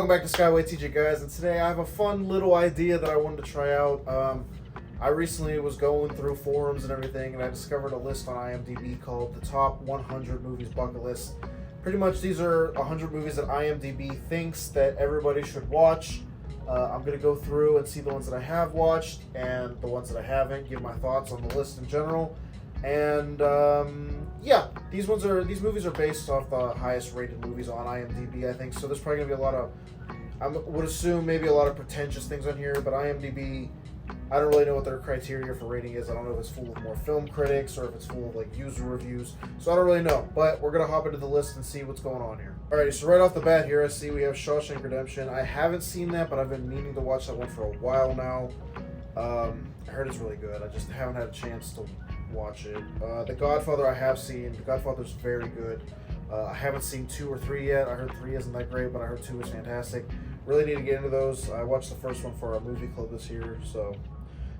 welcome back to SkywayTj, guys, and today I have a fun little idea that I wanted to try out. I recently was going through forums and everything, and I discovered a list on IMDb called the Top 100 Movies Bucket List. Pretty much these are 100 movies that IMDb thinks that everybody should watch. I'm going to go through and see the ones that I have watched and the ones that I haven't, give my thoughts on the list in general. And yeah, these movies are based off the highest rated movies on IMDb, I think. So there's probably gonna be a lot of, I would assume maybe a lot of pretentious things on here. But IMDb, I don't really know what their criteria for rating is. I don't know if it's full of more film critics or if it's full of like user reviews. So I don't really know. But we're gonna hop into the list and see what's going on here. Alrighty, so right off the bat here, I see we have Shawshank Redemption. I haven't seen that, but I've been meaning to watch that one for a while now. I heard it's really good. I just haven't had a chance to watch it. The Godfather I have seen. The Godfather's very good. I haven't seen 2 or 3 yet. I heard 3 isn't that great, but I heard 2 is fantastic. Really need to get into those. I watched the first one for our movie club this year. So,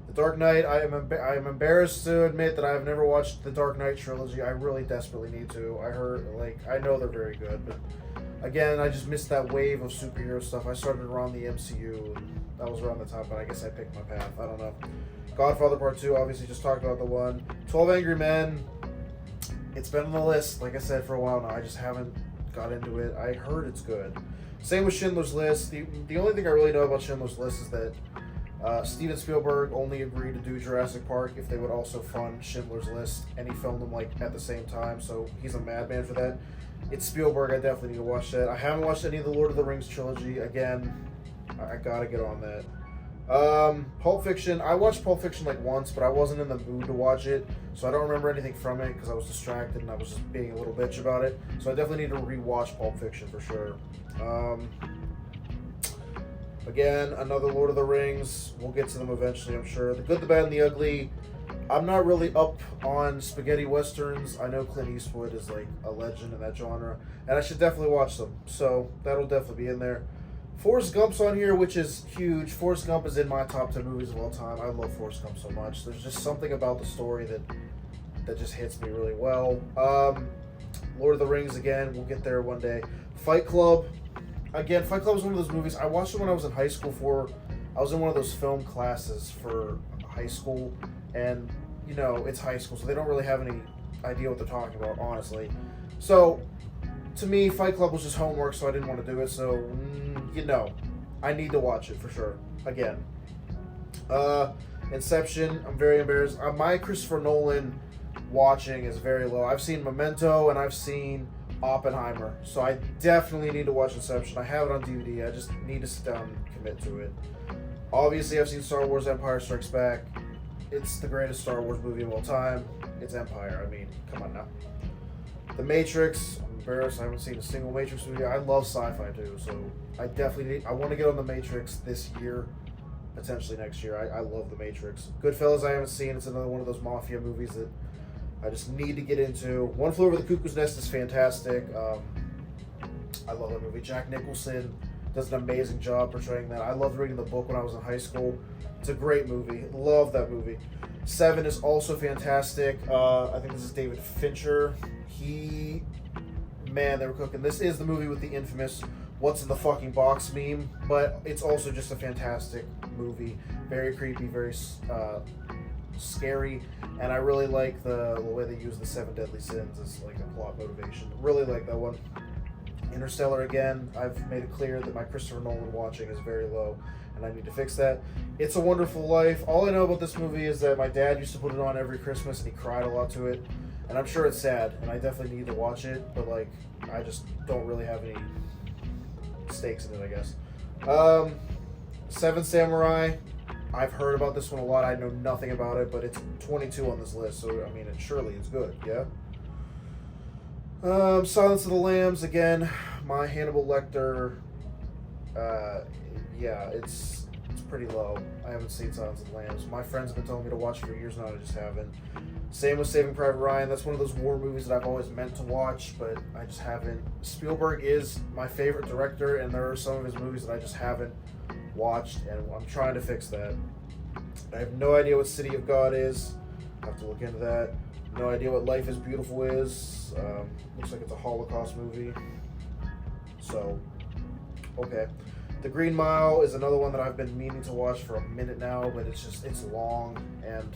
The Dark Knight. I am embarrassed to admit that I have never watched the Dark Knight trilogy. I really desperately need to. I know they're very good, but again, I just missed that wave of superhero stuff. I started around the MCU, and that was around the time, but I guess I picked my path. I don't know. Godfather Part 2, obviously just talked about the one. 12 Angry Men, it's been on the list, like I said, for a while now. I just haven't got into it. I heard it's good. Same with Schindler's List. The only thing I really know about Schindler's List is that Steven Spielberg only agreed to do Jurassic Park if they would also fund Schindler's List, and he filmed them like at the same time, so he's a madman for that. It's Spielberg. I definitely need to watch that. I haven't watched any of the Lord of the Rings trilogy. Again, I gotta get on that. Pulp Fiction. I watched Pulp Fiction like once, but I wasn't in the mood to watch it, so I don't remember anything from it because I was distracted and I was just being a little bitch about it. So I definitely need to rewatch Pulp Fiction for sure. Again, another Lord of the Rings. We'll get to them eventually, I'm sure. The Good, the Bad, and the Ugly. I'm not really up on spaghetti westerns. I know Clint Eastwood is like a legend in that genre, and I should definitely watch them. So that'll definitely be in there. Forrest Gump's on here, which is huge. Forrest Gump is in my top 10 movies of all time. I love Forrest Gump so much. There's just something about the story that just hits me really well. Lord of the Rings, again, we'll get there one day. Fight Club. Again, Fight Club was one of those movies. I watched it when I was in high school I was in one of those film classes for high school, and, you know, it's high school, so they don't really have any idea what they're talking about, honestly. So, to me, Fight Club was just homework, so I didn't want to do it. So, you know, I need to watch it for sure. Again. Inception, I'm very embarrassed. My Christopher Nolan watching is very low. I've seen Memento and I've seen Oppenheimer, so I definitely need to watch Inception. I have it on DVD. I just need to sit down and commit to it. Obviously, I've seen Star Wars Empire Strikes Back. It's the greatest Star Wars movie of all time. It's Empire. I mean, come on now. The Matrix. I'm embarrassed. I haven't seen a single Matrix movie. I love sci-fi too, so I definitely I want to get on The Matrix this year, potentially next year. I love The Matrix. Goodfellas I haven't seen. It's another one of those mafia movies that I just need to get into. One Flew Over the Cuckoo's Nest is fantastic. I love that movie. Jack Nicholson does an amazing job portraying that. I loved reading the book when I was in high school. It's a great movie. Love that movie. Seven is also fantastic. I think this is David Fincher. Man, they were cooking. This is the movie with the infamous "what's in the fucking box" meme, but it's also just a fantastic movie. Very creepy, very scary, and I really like the way they use the 7 deadly sins as like a plot motivation. Really like that one. Interstellar, again, I've made it clear that my Christopher Nolan watching is very low, and I need to fix that. It's a Wonderful Life. All I know about this movie is that my dad used to put it on every Christmas, and he cried a lot to it. And I'm sure it's sad, and I definitely need to watch it, but, like, I just don't really have any stakes in it, I guess. Seven Samurai. I've heard about this one a lot. I know nothing about it, but it's 22 on this list, so, I mean, surely it's good, yeah? Silence of the Lambs, again, my Hannibal Lecter, yeah, it's pretty low. I haven't seen Silence of the Lambs. My friends have been telling me to watch it for years now, I just haven't. Same with Saving Private Ryan. That's one of those war movies that I've always meant to watch, but I just haven't. Spielberg is my favorite director, and there are some of his movies that I just haven't watched, and I'm trying to fix that. I have no idea what City of God is. I have to look into that. No idea what Life is Beautiful is. Looks like it's a Holocaust movie. So, Okay. The Green Mile is another one that I've been meaning to watch for a minute now, but it's long, and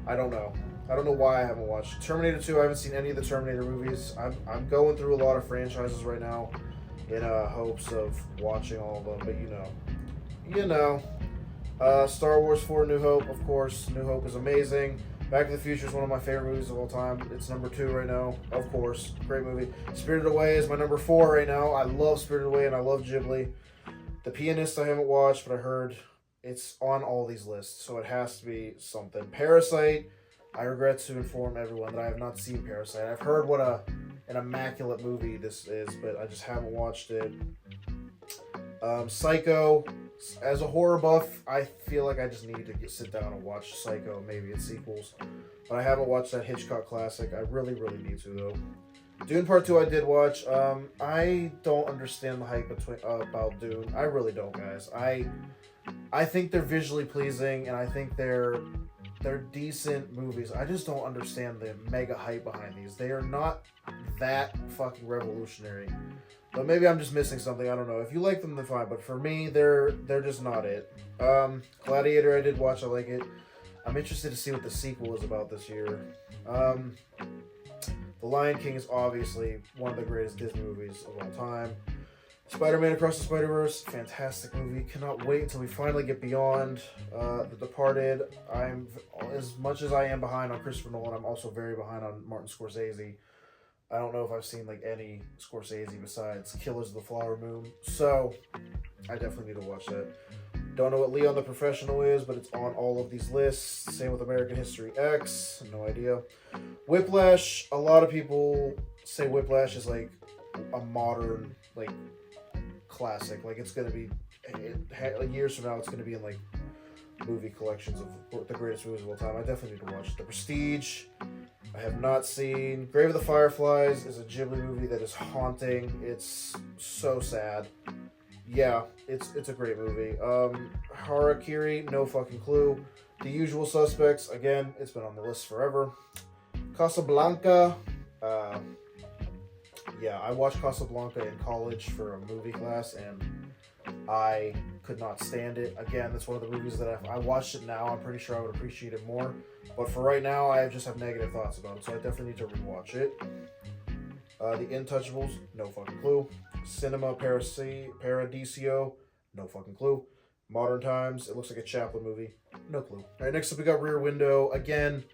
I don't know. I don't know why I haven't watched Terminator 2. I haven't seen any of the Terminator movies. I'm going through a lot of franchises right now in hopes of watching all of them, but you know. Star Wars 4: New Hope, of course. New Hope is amazing. Back to the Future is one of my favorite movies of all time. It's number 2 right now, of course. Great movie. Spirited Away is my number 4 right now. I love Spirited Away and I love Ghibli. The Pianist I haven't watched, but I heard it's on all these lists, so it has to be something. Parasite, I regret to inform everyone that I have not seen Parasite. I've heard what an immaculate movie this is, but I just haven't watched it. Psycho, as a horror buff, I feel like I just need to sit down and watch Psycho, maybe its sequels. But I haven't watched that Hitchcock classic. I really, really need to, though. Dune Part 2 I did watch. I don't understand the hype about Dune. I really don't, guys. I think they're visually pleasing, and I think they're decent movies. I just don't understand the mega hype behind these. They are not that fucking revolutionary. But maybe I'm just missing something. I don't know. If you like them, then fine. But for me, they're just not it. Gladiator I did watch. I like it. I'm interested to see what the sequel is about this year. The Lion King is obviously one of the greatest Disney movies of all time. Spider-Man Across the Spider-Verse, fantastic movie. Cannot wait until we finally get beyond The Departed. As much as I am behind on Christopher Nolan, I'm also very behind on Martin Scorsese. I don't know if I've seen like any Scorsese besides Killers of the Flower Moon, so I definitely need to watch that. Don't know what Leon the Professional is, but it's on all of these lists. Same with American History X, no idea. Whiplash, a lot of people say Whiplash is like a modern like classic. Like it's gonna be like years from now, it's gonna be in like movie collections of the greatest movies of all time. I definitely need to watch it. The Prestige, I have not seen. Grave of the Fireflies is a Ghibli movie that is haunting. It's so sad. Yeah, it's a great movie. Harakiri, no fucking clue. The Usual Suspects, again, it's been on the list forever. Casablanca, yeah, I watched Casablanca in college for a movie class, and I could not stand it. Again, that's one of the movies that if I watched it now, I'm pretty sure I would appreciate it more. But for right now, I just have negative thoughts about it, so I definitely need to rewatch it. The Intouchables, no fucking clue. Cinema Paradiso, no fucking clue. Modern Times, it looks like a Chaplin movie, no clue. Alright, next up we got Rear Window. Again,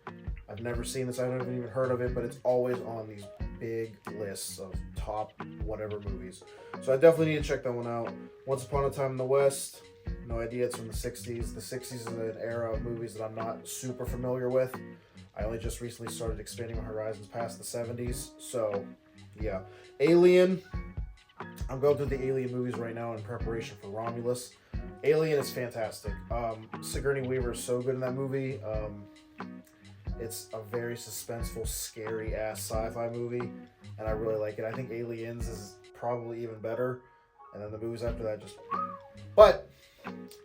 I've never seen this, I haven't even heard of it, but it's always on these big lists of top whatever movies. So I definitely need to check that one out. Once Upon a Time in the West, no idea, it's from the 60s. The 60s is an era of movies that I'm not super familiar with. I only just recently started expanding my horizons past the 70s, so yeah. Alien, I'm going through the Alien movies right now in preparation for Romulus. Alien is fantastic. Sigourney Weaver is so good in that movie. It's a very suspenseful, scary-ass sci-fi movie, and I really like it. I think Aliens is probably even better, and then the movies after that just... But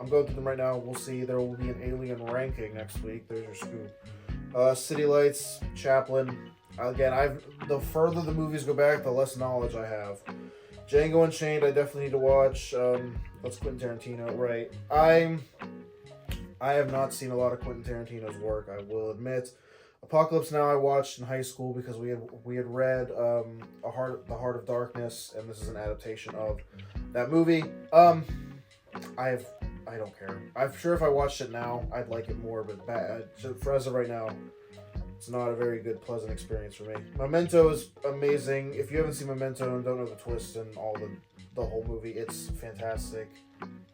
I'm going through them right now. We'll see. There will be an Alien ranking next week. There's your scoop. City Lights, Chaplin. Again, the further the movies go back, the less knowledge I have. Django Unchained, I definitely need to watch. That's Quentin Tarantino, right? I have not seen a lot of Quentin Tarantino's work, I will admit. Apocalypse Now I watched in high school because we had read The Heart of Darkness, and this is an adaptation of that movie. I don't care. I'm sure if I watched it now, I'd like it more, but for as of right now, it's not a very good, pleasant experience for me. Memento is amazing. If you haven't seen Memento and don't know the twist and all the whole movie, it's fantastic.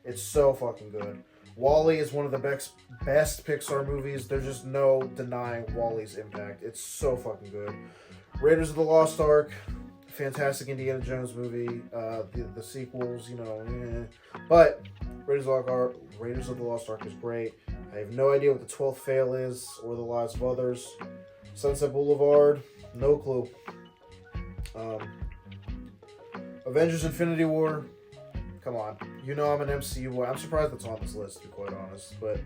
It's so fucking good. WALL-E is one of the best Pixar movies. There's just no denying WALL-E's impact. It's so fucking good. Raiders of the Lost Ark, fantastic Indiana Jones movie. The sequels, but Raiders of the Lost Ark is great. I have no idea what the 12th Fail is or The Lives of Others. Sunset Boulevard, no clue. Avengers Infinity War, come on. I'm an MCU boy. I'm surprised it's on this list, to be quite honest. But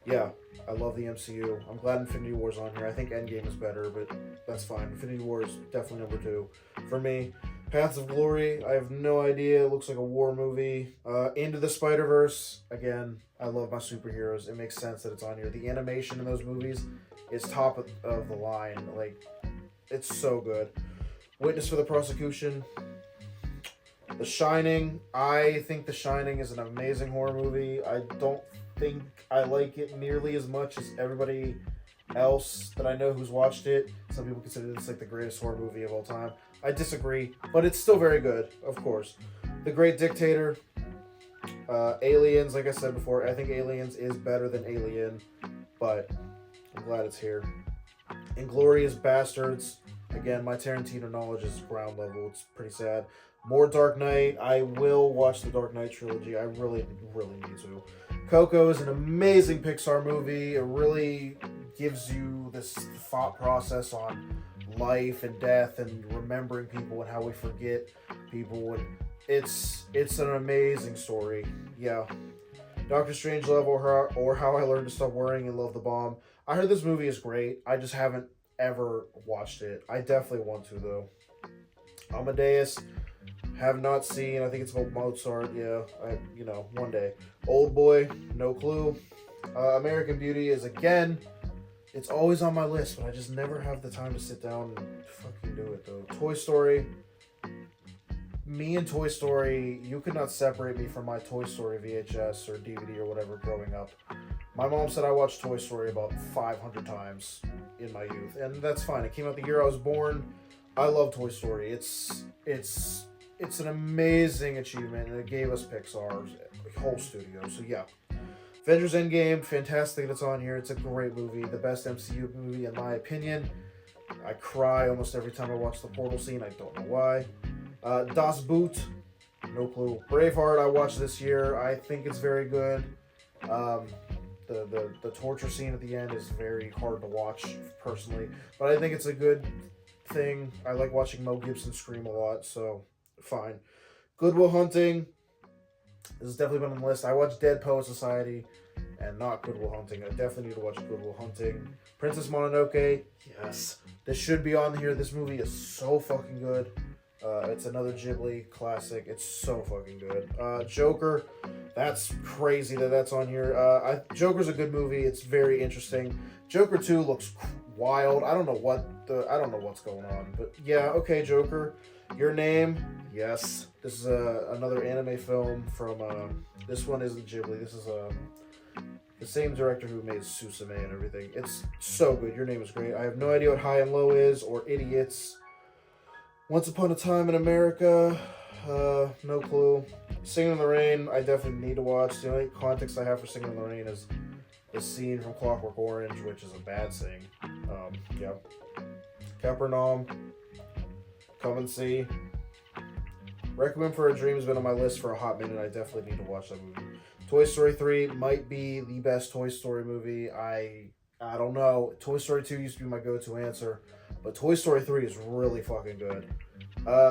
yeah, I love the MCU. I'm glad Infinity War's on here. I think Endgame is better, but that's fine. Infinity War is definitely number 2 for me. Paths of Glory, I have no idea. It looks like a war movie. Into the Spider-Verse, again, I love my superheroes. It makes sense that it's on here. The animation in those movies is top of the line. Like, it's so good. Witness for the Prosecution. The Shining. I think The Shining is an amazing horror movie. I don't think I like it nearly as much as everybody else that I know who's watched it. Some people consider this like the greatest horror movie of all time. I disagree, but it's still very good, of course. The Great Dictator. Aliens, like I said before, I think Aliens is better than Alien, but I'm glad it's here. Inglourious Bastards. Again, my Tarantino knowledge is ground level. It's pretty sad. More Dark Knight. I will watch the Dark Knight trilogy. I really, really need to. Coco is an amazing Pixar movie. It really gives you this thought process on life and death and remembering people and how we forget people. And it's an amazing story. Yeah. Doctor Strangelove or How I Learned to Stop Worrying and Love the Bomb. I heard this movie is great. I just haven't ever watched it. I definitely want to, though. Amadeus, have not seen. I think it's about Mozart. Yeah, one day. Old Boy, no clue. American Beauty is, again, it's always on my list, but I just never have the time to sit down and fucking do it, though. Toy Story. Me and Toy Story, you could not separate me from my Toy Story VHS or DVD or whatever growing up. My mom said I watched Toy Story about 500 times in my youth, and that's fine. It came out the year I was born. I love Toy Story. It's an amazing achievement, and it gave us Pixar's whole studio. So yeah, Avengers Endgame, fantastic that it's on here. It's a great movie, the best MCU movie in my opinion. I cry almost every time I watch the portal scene. I don't know why. Das Boot, no clue. Braveheart, I watched this year. I think it's very good. The torture scene at the end is very hard to watch personally, but I think it's a good thing. I like watching Mel Gibson scream a lot, so fine. Good Will Hunting. This has definitely been on the list. I watched Dead Poet Society and not Good Will Hunting. I definitely need to watch Good Will Hunting. Princess Mononoke. Yes. This should be on here. This movie is so fucking good. It's another Ghibli classic. It's so fucking good. Joker. That's crazy that that's on here. Joker's a good movie. It's very interesting. Joker 2 looks wild. I don't know what's going on, but yeah, okay, Joker. Your Name. Yes. This is another anime film from this one isn't Ghibli. This is the same director who made Suzume and everything. It's so good. Your Name is great. I have no idea what High and Low is or Idiots. Once Upon a Time in America, no clue. Singing in the Rain, I definitely need to watch. The only context I have for Singing in the Rain is the scene from Clockwork Orange, which is a bad thing. Yeah. Capernaum, Come and See. Requiem for a Dream has been on my list for a hot minute. I definitely need to watch that movie. Toy Story 3 might be the best Toy Story movie. I don't know. Toy Story 2 used to be my go-to answer, but Toy Story 3 is really fucking good.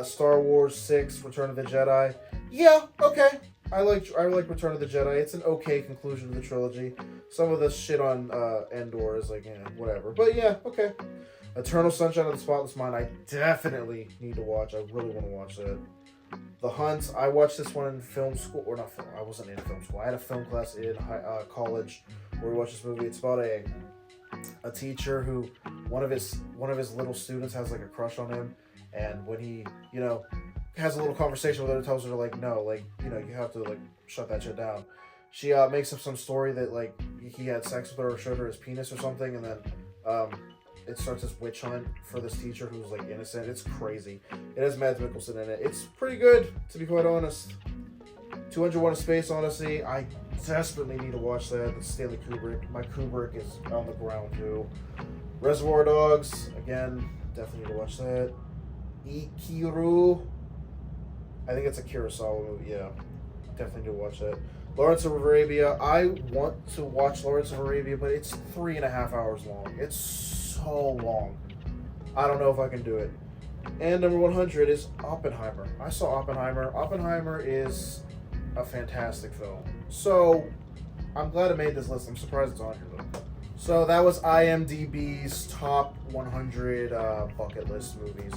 Star Wars 6, Return of the Jedi. Yeah, okay. I like Return of the Jedi. It's an okay conclusion to the trilogy. Some of the shit on Endor is like, whatever. But yeah, okay. Eternal Sunshine of the Spotless Mind, I definitely need to watch. I really want to watch that. The Hunt, I watched this one in film school, or not film, I wasn't in film school. I had a film class in college where we watched this movie. It's about a teacher who, one of his little students has like a crush on him, and when he, has a little conversation with her, tells her to like, no, like, you have to like shut that shit down. She makes up some story that like he had sex with her or showed her his penis or something, and then it starts this witch hunt for this teacher who's like innocent. It's crazy. It has Mads Mikkelsen in it. It's pretty good, to be quite honest. 201: A Space Odyssey. I desperately need to watch that. That's Stanley Kubrick. My Kubrick is on the ground too. Reservoir Dogs. Again, definitely need to watch that. Ikiru. I think it's a Kurosawa movie. Yeah, definitely need to watch that. Lawrence of Arabia. I want to watch Lawrence of Arabia, but it's 3.5 hours long. It's so long. I don't know if I can do it. And number 100 is Oppenheimer. I saw Oppenheimer. Oppenheimer is a fantastic film. So I'm glad I made this list. I'm surprised it's on here though. So that was IMDb's top 100 bucket list movies.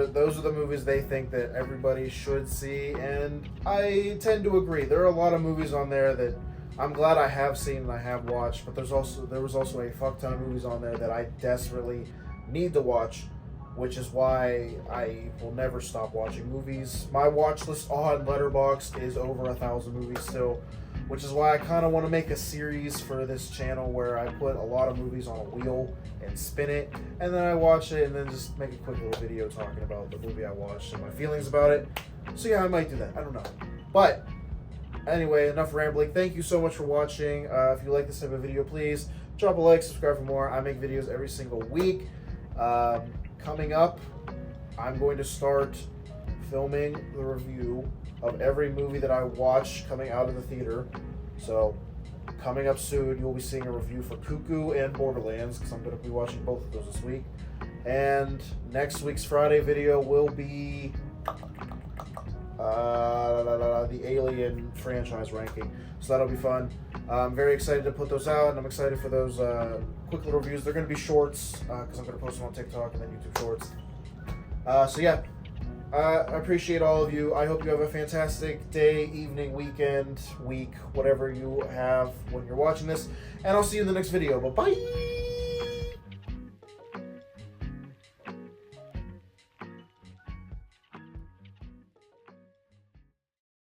those are the movies they think that everybody should see, and I tend to agree. There are a lot of movies on there that I'm glad I have seen and I have watched, but there was also a fuck ton of movies on there that I desperately need to watch, which is why I will never stop watching movies. My watch list on Letterboxd is over 1,000 movies still, which is why I kind of want to make a series for this channel where I put a lot of movies on a wheel and spin it, and then I watch it and then just make a quick little video talking about the movie I watched and my feelings about it. So yeah, I might do that. I don't know. But anyway, enough rambling. Thank you so much for watching. If you like this type of video, please drop a like, subscribe for more. I make videos every single week. Coming up, I'm going to start filming the review of every movie that I watch coming out of the theater. So coming up soon, you'll be seeing a review for Cuckoo and Borderlands, because I'm going to be watching both of those this week. And next week's Friday video will be the Alien franchise ranking. So that'll be fun. I'm very excited to put those out, and I'm excited for those quick little reviews. They're going to be shorts, because I'm going to post them on TikTok and then YouTube Shorts. So yeah, I appreciate all of you. I hope you have a fantastic day, evening, weekend, week, whatever you have when you're watching this. And I'll see you in the next video. Bye-bye!